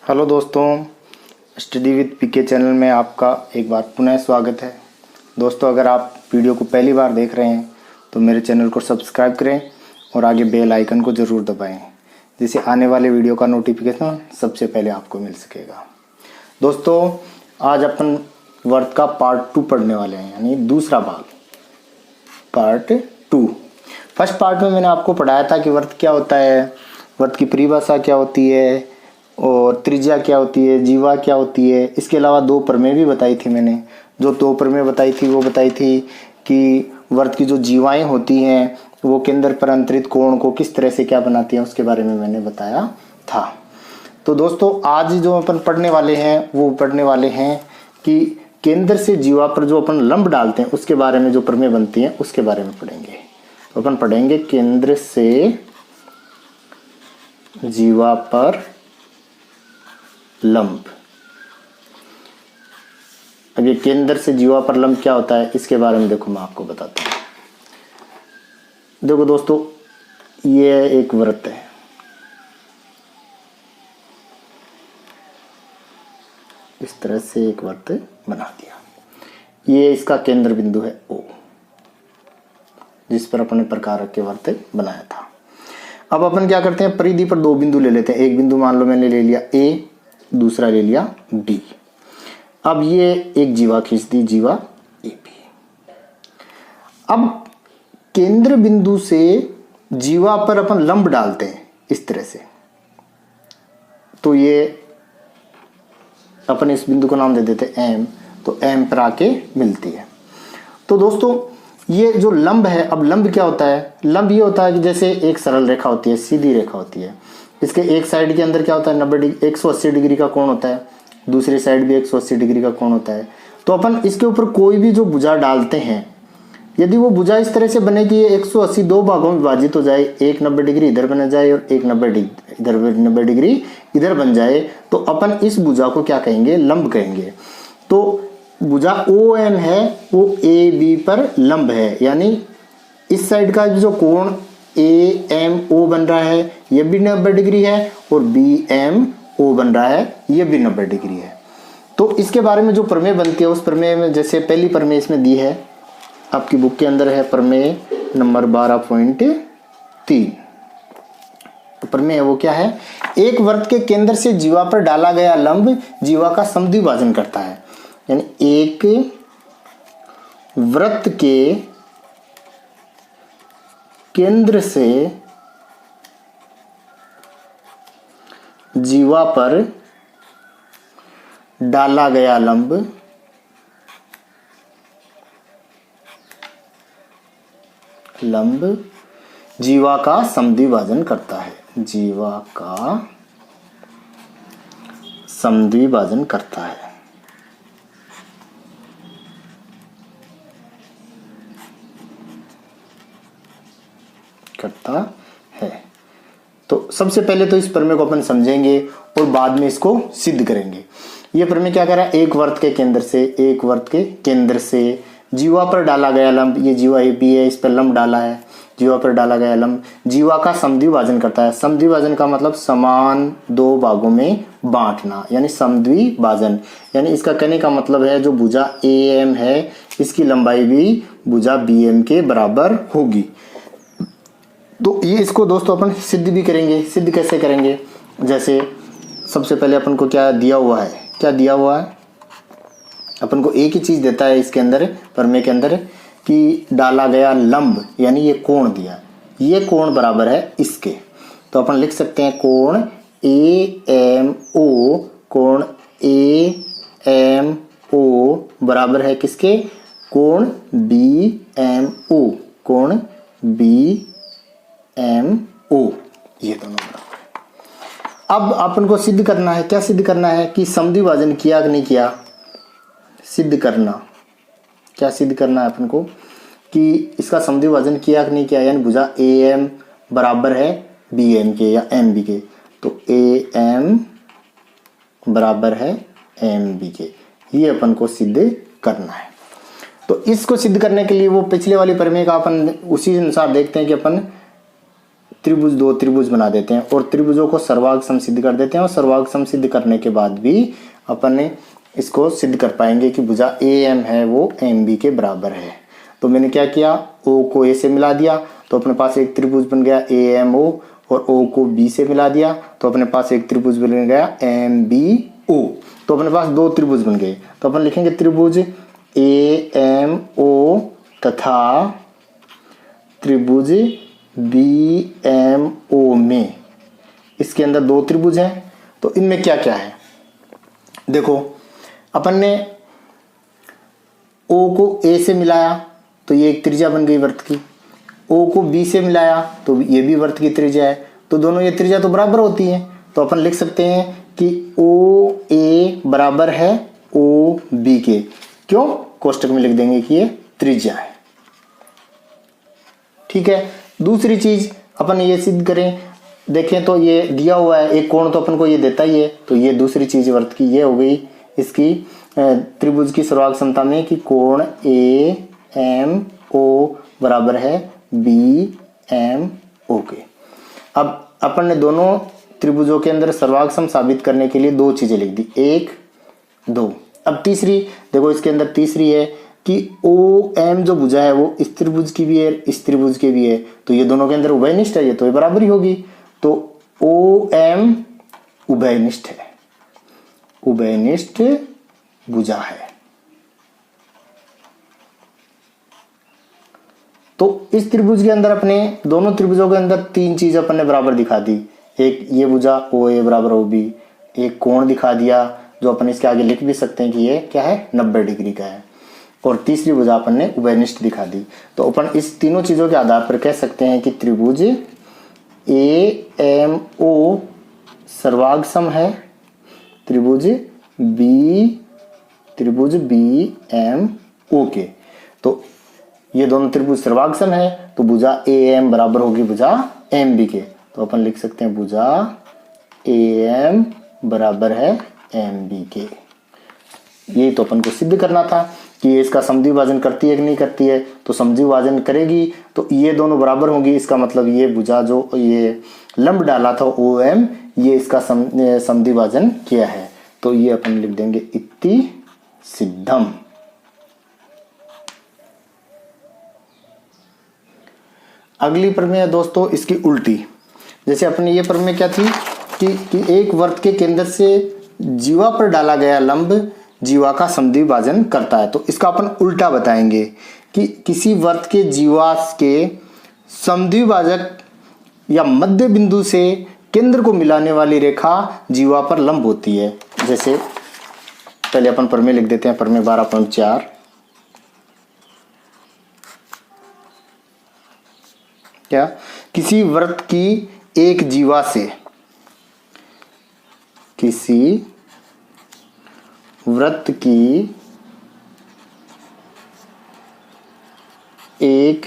Hello दोस्तों, study with PK channel में आपका एक बार पुनः स्वागत है। दोस्तों, अगर आप वीडियो को पहली बार देख रहे हैं तो मेरे चैनल को सब्सक्राइब करें और आगे बेल आइकन को ज़रूर दबाएं, जिससे आने वाले वीडियो का नोटिफिकेशन सबसे पहले आपको मिल सकेगा। दोस्तों, आज अपन वर्त का पार्ट 2 पढ़ने वाले हैं, यानी दूसरा भाग, पार्ट 2। फर्स्ट पार्ट में मैंने आपको पढ़ाया था कि वर्त क्या होता है, वर्त की परिभाषा क्या होती है और त्रिज्या क्या होती है, जीवा क्या होती है। इसके अलावा 2 प्रमेय भी बताई थी मैंने। जो 2 प्रमेय बताई थी वो बताई थी कि वर्त की जो जीवाएं होती हैं वो केंद्र पर अंतरित कोण को किस तरह से क्या बनाती हैं, उसके बारे में मैंने बताया था। तो दोस्तों, आज जो अपन पढ़ने वाले हैं वो पढ़ने वाले हैं कि केंद्र से जीवा पर जो अपन लंब डालते हैं उसके बारे में जो प्रमेय बनती हैं उसके बारे में पढ़ेंगे। तो अपन पढ़ेंगे केंद्र से जीवा पर लंब। अब ये केंद्र से जीवा पर लंब क्या होता है इसके बारे में देखो मैं आपको बताता हूं। देखो दोस्तों, ये एक वृत्त है, इस तरह से एक वृत्त बना दिया। ये इसका केंद्र बिंदु है O, जिस पर अपने प्रकार के वृत्त बनाया था। अब अपन क्या करते हैं, परिधि पर 2 बिंदु ले लेते हैं। एक बिंदु मान लो मैंने ले लिया A, दूसरा ले लिया B। अब ये एक जीवा खींच दी, जीवा AB। अब केंद्र बिंदु से जीवा पर अपन लंब डालते हैं इस तरह से, तो ये अपन इस बिंदु को नाम दे देते हैं M, तो M पर आके मिलती है। तो दोस्तों, ये जो लंब है, अब लंब क्या होता है, लंब ये होता है कि जैसे एक सरल रेखा होती है, सीधी रेखा होती है, इसके एक साइड के अंदर क्या होता है 180 डिग्री का कोण होता है, दूसरी साइड भी 180 डिग्री का कोण होता है। तो अपन इसके ऊपर कोई भी जो भुजा डालते हैं, यदि वो भुजा इस तरह से बने कि ये 180 2 भागों में विभाजित हो जाए, एक 90 डिग्री इधर बन जाए और एक 90 डिग्री इधर बन जाए, तो अपन इस भुजा को क्या कहेंगे, लंब कहेंगे। तो भुजा OM है वो AB पर लंब है, यानी इस साइड का जो कोण AMO बन रहा है ये भी 90 डिग्री है और BMO बन रहा है ये भी 90 डिग्री है। तो इसके बारे में जो प्रमेय बनती है उस प्रमेय में, जैसे पहली प्रमेय इसमें दी है आपकी बुक के अंदर है, प्रमेय नंबर 12.3। तो प्रमेय वो क्या है, एक वृत्त के केंद्र से जीवा पर डाला गया लंब जीवा का समद्विभाजन करता है। यानी एक वृत्त के केंद्र से जीवा पर डाला गया लंब जीवा का समद्विभाजन करता है, जीवा का समद्विभाजन करता है। तो सबसे पहले तो इस प्रमेय को अपन समझेंगे और बाद में इसको सिद्ध करेंगे। ये प्रमेय क्या कर रहा है, एक वृत्त के केंद्र से जीवा पर डाला गया लंब, ये जीवा AB है, इस पर लंब डाला है, जीवा पर डाला गया लंब जीवा का समद्विभाजन करता है। समद्विभाजन का मतलब समान 2 भागों में बांटना, यानी समद्विभाजन। यानी इसका कहने का मतलब है जो भुजा AM है इसकी लंबाई भी भुजा BM के बराबर होगी। तो ये इसको दोस्तों अपन सिद्ध भी करेंगे। सिद्ध कैसे करेंगे, जैसे सबसे पहले अपन को क्या दिया हुआ है, अपन को एक ही चीज देता है इसके अंदर, प्रमेय के अंदर, कि डाला गया लंब यानी ये कोण दिया, ये कोण बराबर है इसके। तो अपन लिख सकते हैं कोण AMO बराबर है किसके, कोण BMO, कोण BMO, ये दोनों बराबर है। अब अपन को सिद्ध करना है, क्या सिद्ध करना है कि समद्विभाजन किया कि नहीं किया, सिद्ध करना, क्या सिद्ध करना है अपन को कि इसका समद्विभाजन किया कि नहीं किया, यानी भुजा AM बराबर है BM के या MB के, तो AM बराबर है MB के, ये अपन को सिद्ध करना है। तो इसको सिद्ध करने के लिए वो पिछले वाली प्रमेय का अपन उसी अनुसार देखते हैं कि अपन त्रिभुज दो त्रिभुज बना देते हैं और त्रिभुजों को सर्वांग सम सिद्ध कर देते हैं। और सर्वांग सम सिद्ध करने के बाद भी अपन ने इसको सिद्ध कर पाएंगे कि भुजा ए एम है वो एम बी के बराबर है। तो मैंने क्या किया, ओ को ए से मिला दिया तो अपने पास एक त्रिभुज बन गया ए एम ओ, और ओ को बी से मिला दिया तो अपने पास एक त्रिभुज बन गया एम बी ओ। तो अपने पास दो त्रिभुज बन गए। तो अपन लिखेंगे त्रिभुज ए एम ओ तथा त्रिभुज बी एम ओ में, इसके अंदर दो त्रिभुज हैं। तो इनमें क्या क्या है देखो, अपन ने ओ को ए से मिलाया तो ये एक त्रिज्या बन गई वृत्त की, ओ को बी से मिलाया तो ये भी वृत्त की त्रिज्या है। तो दोनों ये त्रिज्या तो बराबर होती है। तो अपन लिख सकते हैं कि ओ ए बराबर है ओ बी के। क्यों, कोष्टक में लिख देंगे कि ये त्रिज्या है। ठीक है, दूसरी चीज अपन ये सिद्ध करें, देखें तो ये दिया हुआ है एक कोण तो अपन को ये देता ही है। तो ये दूसरी चीज वृत्त की ये हो गई इसकी त्रिभुज की सर्वांग समता में कि कोण ए एम ओ बराबर है बी एम ओ के। अब अपन ने दोनों त्रिभुजों के अंदर सर्वांग सम साबित करने के लिए दो चीजें लिख दी, एक दो। अब तीसरी देखो, इसके अंदर तीसरी है कि ओ एम जो भुजा है वो इस त्रिभुज की भी है इस त्रिभुज की भी है। तो ये दोनों के अंदर उभयनिष्ठ है, ये तो ये बराबरी होगी। तो ओ एम उभयनिष्ठ है, उभयनिष्ठ भुजा है। तो इस त्रिभुज के अंदर अपने दोनों त्रिभुजों के अंदर तीन चीज अपन ने बराबर दिखा दी। एक ये भुजा ओ ए बराबर ओ बी, एक कोण दिखा दिया जो अपन इसके आगे लिख भी सकते हैं कि ये क्या है 90 डिग्री का है, और तीसरी भुजा अपन ने उभयनिष्ठ दिखा दी। तो अपन इस तीनों चीजों के आधार पर कह सकते हैं कि त्रिभुज ए एम ओ सर्वांग सम है, त्रिभुज बी एम ओ के। तो ये दोनों त्रिभुज सर्वांग सम है तो भुजा ए एम बराबर होगी भुजा एम बी के। तो अपन लिख सकते हैं भुजा ए एम बराबर है एम बी के। ये तो अपन को सिद्ध करना था कि ये इसका समद्विभाजन करती है कि नहीं करती है। तो समद्विभाजन करेगी तो ये दोनों बराबर होंगी। इसका मतलब ये भुजा जो ये लंब डाला था ओ एम, ये इसका समद्विभाजन किया है। तो ये अपन लिख देंगे इति सिद्धम। अगली प्रमेय है दोस्तों इसकी उल्टी। जैसे अपने ये प्रमेय क्या थी कि एक वृत्त के केंद्र से जीवा पर डाला गया लंब जीवा का समद्विभाजन करता है। तो इसका अपन उल्टा बताएंगे कि किसी वृत्त के जीवा के समद्विभाजक या मध्य बिंदु से केंद्र को मिलाने वाली रेखा जीवा पर लंब होती है। जैसे पहले अपन प्रमेय लिख देते हैं, प्रमेय 12.4। क्या, किसी वृत्त की एक जीवा से, किसी वृत्त की एक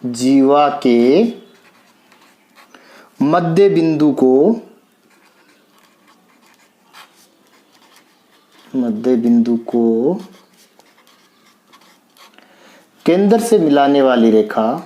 जीवा के मध्य बिंदु को केंद्र से मिलाने वाली रेखा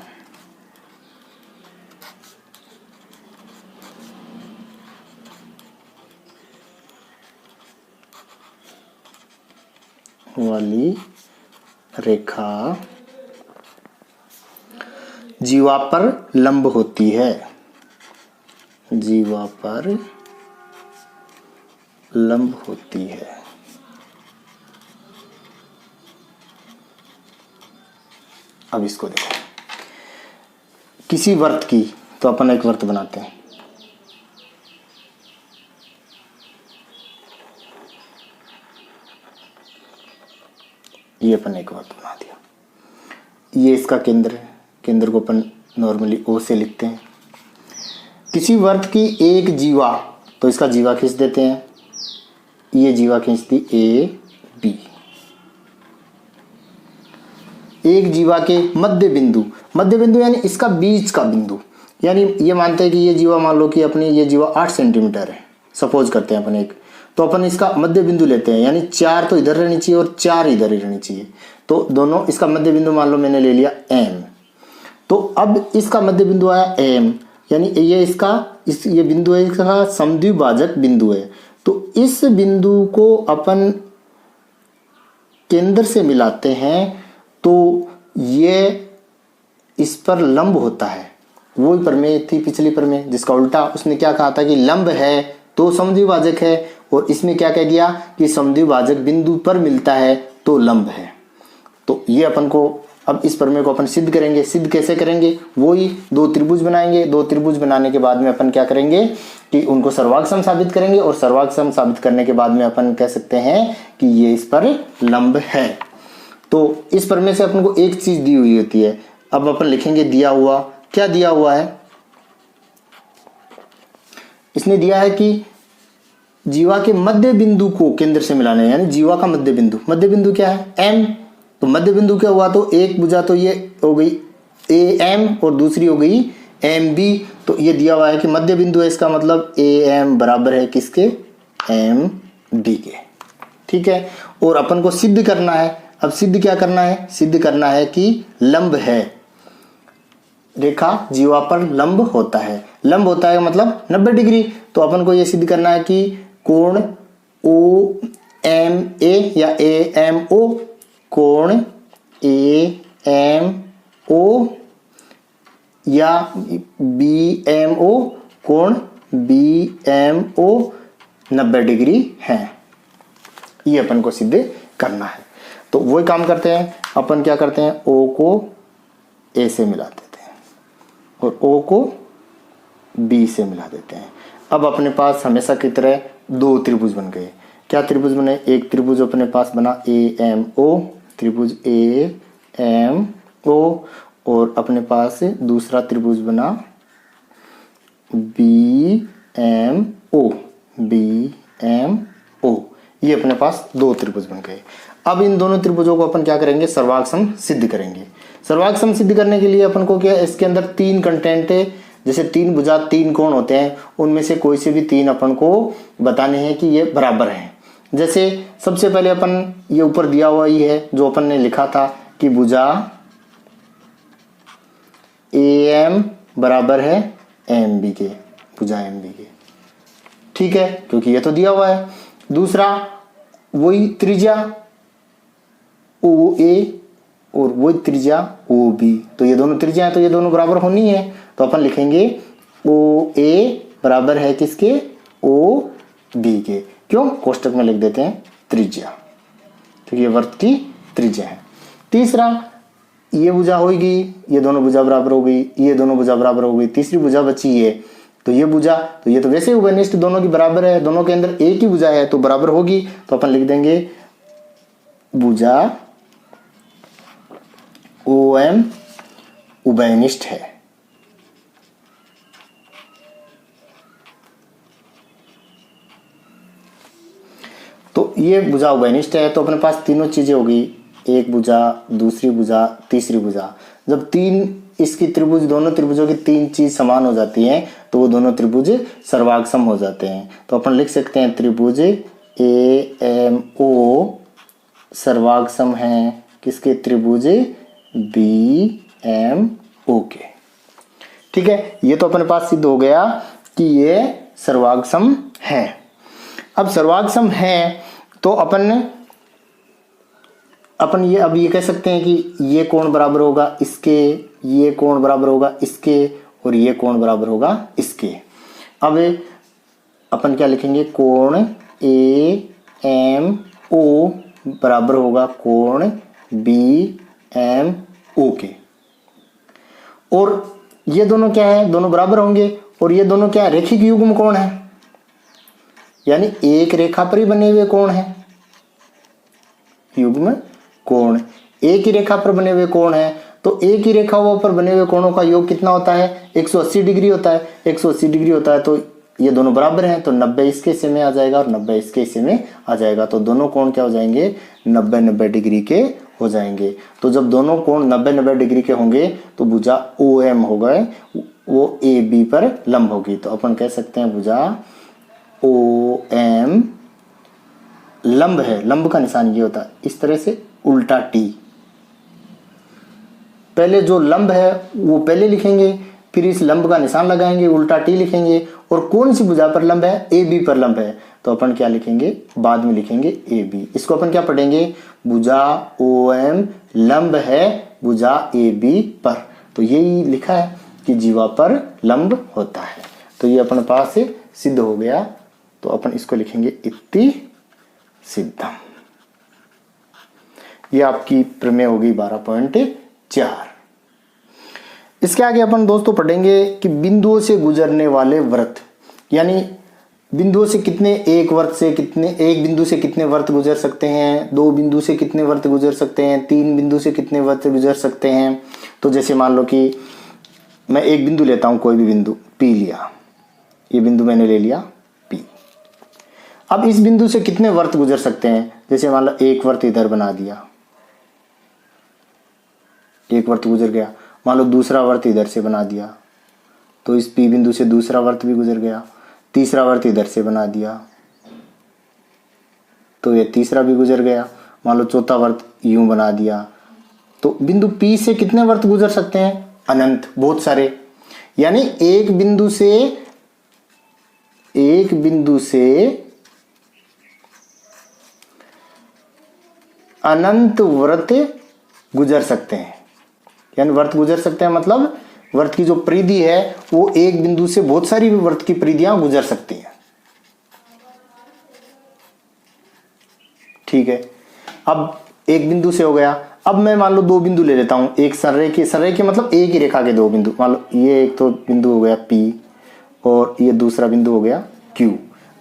जीवा पर लंब होती है, जीवा पर लंब होती है। अब इसको देखो, किसी वृत्त की, तो अपन एक वृत्त बनाते हैं। ये अपन एक वृत्त बना दिया, ये इसका केंद्र है। केंद्र को अपन नॉर्मली ओ से लिखते हैं। किसी वृत्त की एक जीवा, तो इसका जीवा खींच देते हैं। ये जीवा खींचती ए बी। एक जीवा के मध्य बिंदु यानी इसका बीच का बिंदु, यानी ये मानते हैं कि ये जीवा, मान लो कि अपनी ये जीवा 8 सेंटीमीटर है, सपोज करते हैं अपन एक। तो अपन इसका मध्य बिंदु लेते हैं, यानी 4 तो इधर रहनी चाहिए और 4 इधर ही रहनी चाहिए। तो दोनों, इसका मध्य बिंदु मान लो मैंने ले लिया एम। तो अब इसका मध्य बिंदु आया एम, यानी ये इसका ये बिंदु है, इसका समद्विभाजक बिंदु है। तो इस बिंदु को अपन केंद्र से मिलाते हैं तो ये इस पर लंब होता है। वही प्रमेय थी पिछली प्रमेय जिसका उल्टा, उसने क्या कहा था कि लंब है तो समद्विभाजक है, और इसमें क्या कह दिया कि समद्विभाजक बिंदु पर मिलता है तो लंब है। तो ये अपन को अब इस प्रमेय को अपन सिद्ध करेंगे। सिद्ध कैसे करेंगे? वही दो त्रिभुज बनाएंगे। दो त्रिभुज बनाने के बाद में अपन क्या करेंगे कि उनको सर्वांग साबित करेंगे, और सर्वांग साबित करने के बाद में अपन कह सकते हैं कि ये इस पर लंब है। तो इस प्रमेय से अपन को एक चीज दी हुई होती है। अब अपन लिखेंगे दिया हुआ। क्या दिया हुआ है? इसने दिया है कि जीवा के मध्य बिंदु को केंद्र से मिलाना है, यानी जीवा का मध्य बिंदु। मध्य बिंदु क्या है? एम। तो मध्य बिंदु क्या हुआ? तो एक भुजा तो ये हो गई ए एम और दूसरी हो गई एम बी। तो ये दिया हुआ है कि मध्य बिंदु है, इसका मतलब ए एम बराबर है किसके? एम बी के। ठीक है। और अपन को सिद्ध करना है। अब सिद्ध क्या करना है? सिद्ध करना है कि लंब है, रेखा जीवा पर लंब होता है। लंब होता है मतलब 90 डिग्री। तो अपन को यह सिद्ध करना है कि कोण ओ एम ए या ए एम ओ, कोण ए एम ओ या बी एम ओ, कोण बी एम ओ 90 डिग्री है। ये अपन को सिद्ध करना है। तो वही काम करते हैं। अपन क्या करते हैं? ओ को ए से मिला देते हैं और ओ को बी से मिला देते हैं। अब अपने पास हमेशा की तरह दो त्रिभुज बन गए। क्या त्रिभुज बने? एक त्रिभुज अपने पास बना ए एम ओ, त्रिभुज ए एम ओ, और अपने पास दूसरा त्रिभुज बना B M O, B M O. ये अपने पास दो त्रिभुज बन गए। अब इन दोनों त्रिभुजों को अपन क्या करेंगे? सर्वांग सिद्ध करेंगे। सर्वांग सिद्ध करने के लिए अपन को क्या, इसके अंदर तीन कंटेंट है। जैसे तीन भुजा तीन कोण होते हैं, उनमें से कोई से भी तीन अपन को बताने हैं कि ये बराबर हैं। जैसे सबसे पहले अपन ये ऊपर दिया हुआ ही है जो अपन ने लिखा था कि भुजा ए एम बराबर है एम बी के, भुजा एम बी के। ठीक है, क्योंकि ये तो दिया हुआ है। दूसरा वही त्रिज्या ओ ए और वही त्रिज्या ओ बी। तो ये दोनों त्रिज्या है तो ये दोनों बराबर होनी है। तो अपन लिखेंगे ओ ए बराबर है किसके? ओ बी के। क्यों? कोष्टक में लिख देते हैं त्रिज्या, क्योंकि ये वृत्त की त्रिज्या है। तीसरा ये भुजा होगी, ये दोनों भुजा बराबर हो गई, ये दोनों भुजा बराबर हो गई। तीसरी भुजा बची है तो ये भुजा, तो ये तो वैसे ही उभयनिष्ठ दोनों की बराबर है, दोनों के अंदर एक ही भुजा है तो बराबर होगी। तो अपन लिख देंगे भुजा ओ एम उभयनिष्ठ है। तो ये भुजा उभयनिष्ठ है। तो अपने पास तीनों चीजें होगी, एक भुजा, दूसरी भुजा, तीसरी भुजा। जब तीन इसकी त्रिभुज, दोनों त्रिभुजों की तीन चीज समान हो जाती हैं तो वो दोनों त्रिभुज सर्वांग हो जाते हैं। तो अपन लिख सकते हैं त्रिभुज ए एम ओ सर्वांग है किसके? त्रिभुज बी एम ओ के। ठीक है, ये तो अपने पास सिद्ध हो गया कि ये सर्वांग है। अब सर्वांग है तो अपन ये अब ये कह सकते हैं कि ये कोण बराबर होगा इसके, ये कोण बराबर होगा इसके, और ये कोण बराबर होगा इसके। अब अपन क्या लिखेंगे? कोण ए एम ओ बराबर होगा कोण बी एम ओ के। और ये दोनों क्या है? दोनों बराबर होंगे। और ये दोनों क्या है? रेखिक युग्म कोण है, यानी एक रेखा पर ही बने हुए कोण है। युग्म कोण एक ही रेखा पर बने हुए कोण है। तो एक ही रेखा पर बने हुए कोणों का योग कितना होता है? 180 डिग्री होता है। 180 डिग्री होता है तो ये दोनों बराबर हैं, तो 90 इसके हिस्से में आ जाएगा और 90 इसके हिस्से में आ जाएगा। तो दोनों कोण क्या हो जाएंगे? 90-90 डिग्री के हो जाएंगे। तो जब दोनों कोण 90-90 डिग्री के होंगे तो भुजा ओ एम हो गए, वो ए बी पर लंब होगी। तो अपन कह सकते हैं भुजा ओ एम लंब है। लंब का निशान ये होता है इस तरह से उल्टा टी। पहले जो लंब है वो पहले लिखेंगे, फिर इस लंब का निशान लगाएंगे, उल्टा टी लिखेंगे, और कौन सी भुजा पर लंब है, ए बी पर लंब है, तो अपन क्या लिखेंगे, बाद में लिखेंगे ए बी। इसको अपन क्या पढ़ेंगे, भुजा ओ एम लंब है भुजा ए बी पर। तो यही लिखा है कि जीवा पर लंब होता है। तो ये अपने पास से सिद्ध हो गया। तो अपन इसको लिखेंगे इति सिद्धम। ये आपकी प्रमेय होगी 12.4। इसके आगे अपन दोस्तों पढ़ेंगे कि बिंदुओं से गुजरने वाले व्रत, यानी बिंदुओं से कितने, एक बिंदु से कितने व्रत गुजर सकते हैं, दो बिंदु से कितने व्रत गुजर सकते हैं, तीन बिंदु से कितने व्रत गुजर सकते हैं। तो जैसे मान लो कि मैं एक बिंदु लेता हूं, कोई भी बिंदु पी लिया, ये बिंदु मैंने ले लिया पी। अब इस बिंदु से कितने व्रत गुजर सकते हैं, जैसे मान लो एक व्रत इधर बना दिया, एक व्रत गुजर गया। मान लो दूसरा व्रत इधर से बना दिया, तो इस पी बिंदु से दूसरा व्रत भी गुजर गया। तीसरा व्रत इधर से बना दिया, तो ये तीसरा भी गुजर गया। मान लो चौथा व्रत यूं बना दिया। तो बिंदु पी से कितने व्रत गुजर सकते हैं, अनंत, बहुत सारे। यानी एक बिंदु से अनंत व्रत गुजर सकते हैं। यानी व्रत गुजर सकते हैं मतलब व्रत की जो परिधि है वो एक बिंदु से बहुत सारी व्रत की परिधियां गुजर सकती हैं। ठीक है, अब एक बिंदु से हो गया। अब मैं मान लो दो बिंदु ले लेता हूं, एक सररेखी मतलब एक ही रेखा के दो बिंदु। मान लो ये एक तो बिंदु हो गया P और ये दूसरा बिंदु हो गया Q।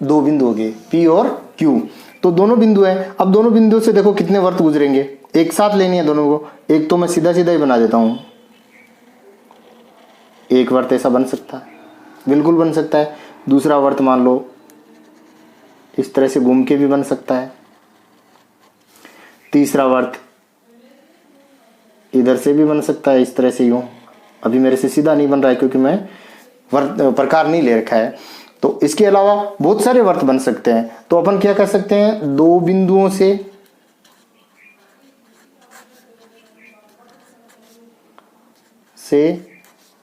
दो बिंदु हो गए P और Q। तो दोनों बिंदु हैं। अब दोनों बिंदुओं से देखो कितने व्रत गुजरेंगे, एक साथ लेनी है दोनों को। एक तो मैं सीधा सीधा ही बना देता हूं, एक व्रत ऐसा बन सकता है, बिल्कुल बन सकता है। दूसरा व्रत मान लो इस तरह से घूम के भी बन सकता है। तीसरा वर्त इधर से भी बन सकता है, इस तरह से यूं। अभी मेरे से सीधा नहीं बन रहा है क्योंकि मैं वर्त प्रकार नहीं ले रखा है। तो इसके अलावा बहुत सारे वर्त बन सकते हैं। तो अपन क्या कर सकते हैं, दो बिंदुओं से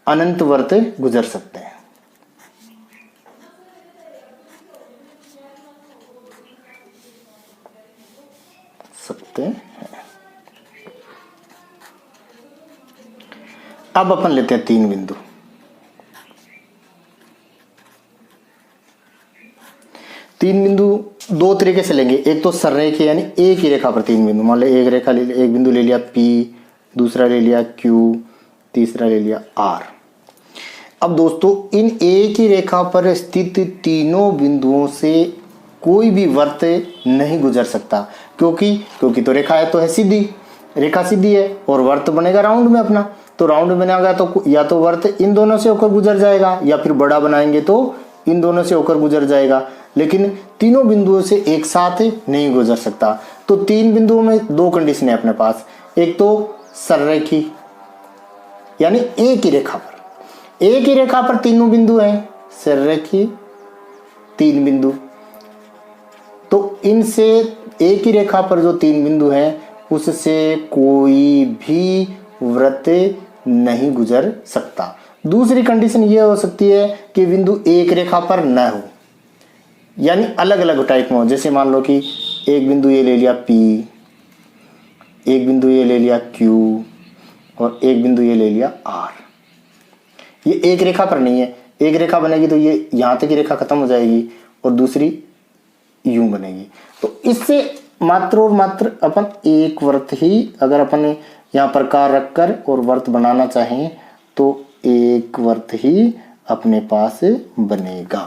अनंत वर्त गुजर सकते हैं। अब अपन लेते हैं तीन बिंदु। तीन बिंदु दो तरीके से लेंगे, एक तो सररेखीय यानी एक ही रेखा पर तीन बिंदु। मान लो एक रेखा एक बिंदु ले लिया P, दूसरा ले लिया Q, तीसरा ले लिया R। अब दोस्तों इन एक ही रेखा पर स्थित तीनों बिंदुओं से कोई भी वर्त नहीं गुजर सकता, क्योंकि तो रेखा है तो है सीधी, रेखा सीधी है और वर्त बनेगा राउंड में अपना। तो राउंड बनेगा तो या तो वर्त इन दोनों से होकर गुजर जाएगा या फिर बड़ा बनाएंगे तो इन दोनों से होकर गुजर जाएगा, लेकिन तीनों बिंदुओं से एक साथ नहीं गुजर सकता। तो तीन बिंदुओं में दो कंडीशन है अपने पास, एक तो सररेखी यानी एक ही रेखा पर तीनों बिंदु हैं, सररेखी तीन बिंदु। तो इनसे एक ही रेखा पर जो तीन बिंदु हैं उससे कोई भी वृत्त नहीं गुजर सकता। दूसरी कंडीशन ये हो सकती है कि बिंदु एक रेखा पर न हो, यानी अलग अलग टाइप में हो। जैसे मान लो कि एक बिंदु ये ले लिया P, एक बिंदु ये ले लिया Q और एक बिंदु ये ले लिया R। ये एक रेखा पर नहीं है, एक रेखा बनेगी तो ये यहां तक की रेखा खत्म हो जाएगी और दूसरी यूं बनेगी। तो इससे मात्र और मात्र अपन एक वर्त ही, अगर अपन यहाँ प्रकार रखकर और वर्त बनाना चाहें तो एक वर्त ही अपने पास बनेगा।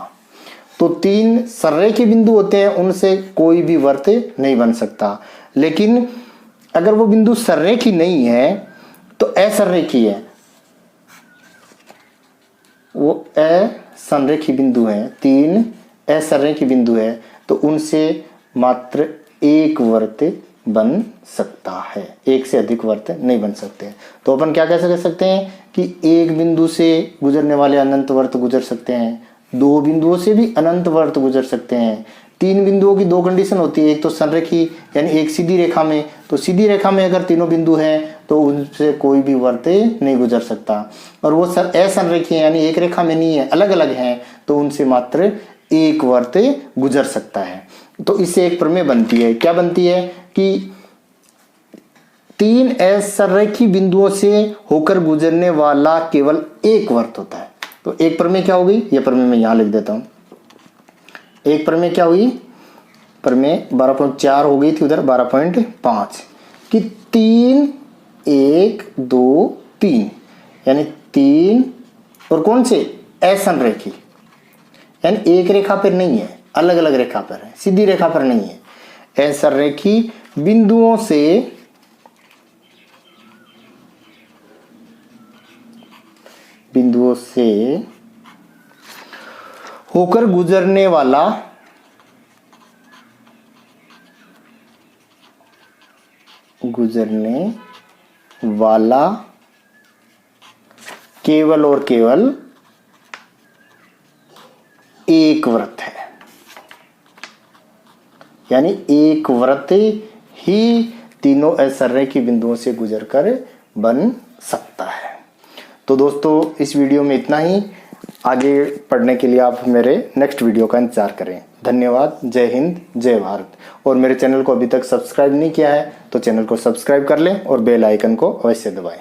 तो तीन सररेखी बिंदु होते हैं, उनसे कोई भी वर्त नहीं बन सकता। लेकिन अगर वो बिंदु सररेखी नहीं है तो असंरेखी है, वो असंरेखी बिंदु है, तीन असंरेखी बिंदु है, तो उनसे मात्र एक वर्त बन सकता है, एक से अधिक वर्त नहीं बन सकते। तो अपन क्या कह सकते हैं कि एक बिंदु से गुजरने वाले अनंत वर्त गुजर सकते हैं, दो बिंदुओं से भी अनंत वर्त गुजर सकते हैं। तीन बिंदुओं की दो कंडीशन होती है, एक तो संरेखी यानी एक सीधी रेखा में, तो सीधी रेखा में अगर तीनों बिंदु हैं तो उनसे कोई भी वृत्त नहीं गुजर सकता। और वो असंरेखीय यानी एक रेखा में नहीं है, अलग अलग हैं, तो उनसे मात्र एक वृत्त गुजर सकता है। तो इससे एक प्रमेय बनती है। क्या बनती है कि 3 असंरेखी बिंदुओं से होकर गुजरने वाला केवल एक वृत्त होता है। तो एक प्रमेय क्या हो गई, यह प्रमेय मैं यहां लिख देता हूं। एक प्रमेय क्या हुई, प्रमेय 12.4 हो गई थी, उधर 12.5 कि 3 1 2 3 यानी 3 और कौन से असंरेखी यानी एक रेखा पर नहीं है, अलग अलग रेखा पर है, सीधी रेखा पर नहीं है। असंरेखी बिंदुओं से होकर गुजरने वाला केवल और केवल एक वृत्त है। यानी एक वृत्त ही तीनों असंरेखी बिंदुओं से गुजरकर बन सकता है। तो दोस्तों इस वीडियो में इतना ही। आगे पढ़ने के लिए आप मेरे नेक्स्ट वीडियो का इंतजार करें। धन्यवाद। जय हिंद, जय भारत। और मेरे चैनल को अभी तक सब्सक्राइब नहीं किया है तो चैनल को सब्सक्राइब कर लें और बेल आइकन को अवश्य दबाएं।